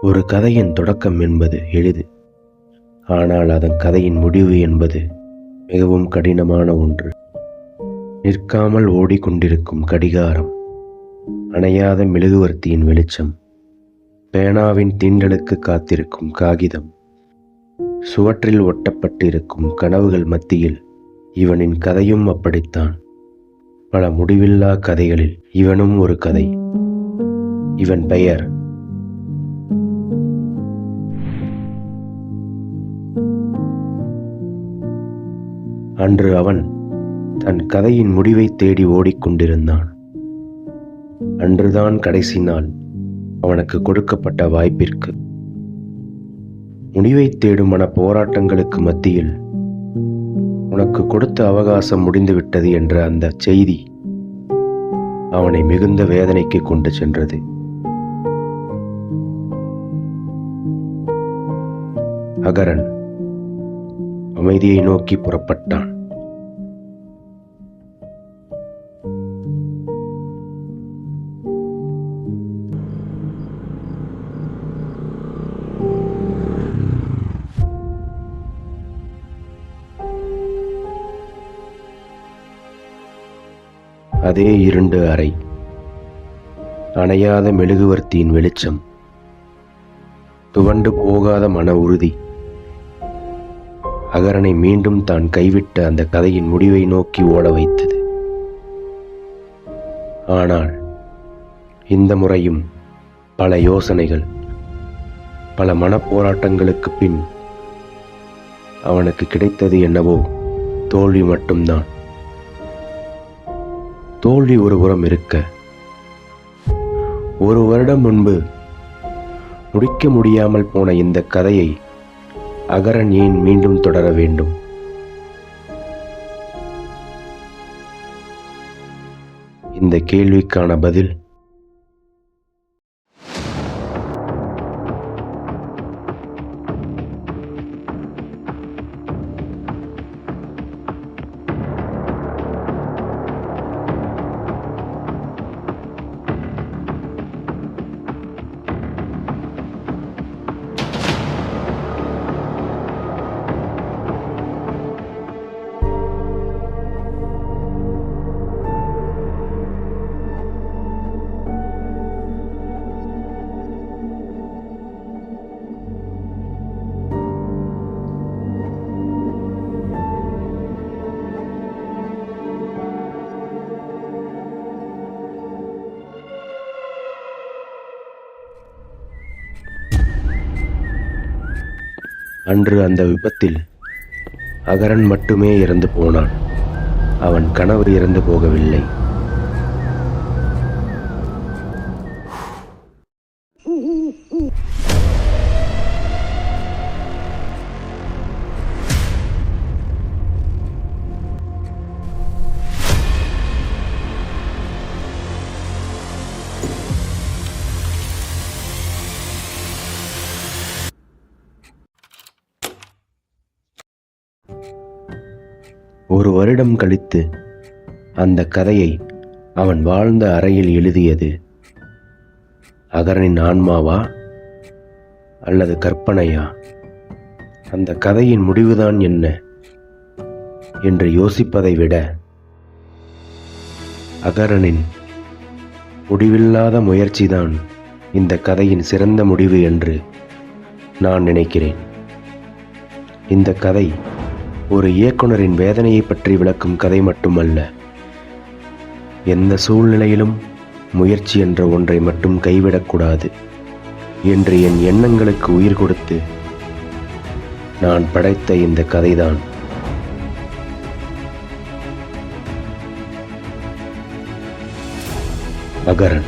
ஒரு கதையின் தொடக்கம் என்பது எளிது. ஆனால் அதன் கதையின் முடிவு என்பது மிகவும் கடினமான ஒன்று. நிற்காமல் ஓடிக்கொண்டிருக்கும் கடிகாரம், அணையாத மெழுகுவர்த்தியின் வெளிச்சம், பேனாவின் தீண்டலுக்கு காத்திருக்கும் காகிதம், சுவற்றில் ஒட்டப்பட்டிருக்கும் கனவுகள் மத்தியில் இவனின் கதையும் அப்படித்தான். பல முடிவில்லா கதைகளில் இவனும் ஒரு கதை. இவன் பெயர் அன்று அவன் தன் கதையின் முடிவை தேடி ஓடிக்கொண்டிருந்தான். அன்றுதான் கடைசி நாள் அவனுக்கு கொடுக்கப்பட்ட வாய்ப்பிற்கு. முடிவை தேடும் மன போராட்டங்களுக்கு மத்தியில் உனக்கு கொடுத்த அவகாசம் முடிந்துவிட்டது என்ற அந்த செய்தி அவனை மிகுந்த வேதனைக்கு கொண்டு சென்றது. அகரன் அமைதியை நோக்கி புறப்பட்டான். அதே இருண்டு அறை, அணையாத மெழுகுவர்த்தியின் வெளிச்சம், துவண்டு போகாத மன உறுதி அகரனை மீண்டும் தான் கைவிட்ட அந்த கதையின் முடிவை நோக்கி ஓட வைத்தது. ஆனால் இந்த முறையும் பல யோசனைகள், பல மனப்போராட்டங்களுக்கு பின் அவனுக்கு கிடைத்தது என்னவோ தோல்வி மட்டும்தான். தோல்வி ஒருபுறம் இருக்க, ஒரு வருடம் முன்பு முடிக்க முடியாமல் போன இந்த கதையை அகரன் ஏன் மீண்டும் தொடர வேண்டும்? இந்த கேள்விக்கான பதில் அன்று அந்த விபத்தில் அகரன் மட்டுமே இறந்து போனான். அவன் கனவு இறந்து போகவில்லை. ஒரு வருடம் கழித்து அந்த கதையை அவன் வாழ்ந்த அறையில் எழுதியது அகரனின் ஆன்மாவா அல்லது கற்பனையா? அந்த கதையின் முடிவுதான் என்ன என்று யோசிப்பதை விட அகரனின் முடிவில்லாத முயற்சிதான் இந்த கதையின் சிறந்த முடிவு என்று நான் நினைக்கிறேன். இந்த கதை ஒரு இயக்குனரின் வேதனையை பற்றி விளக்கும் கதை மட்டுமல்ல, எந்த சூழ்நிலையிலும் முயற்சி என்ற ஒன்றை மட்டும் கைவிடக்கூடாது என்று என் எண்ணங்களுக்கு உயிர் கொடுத்து நான் படைத்த இந்த கதைதான். அகரன்.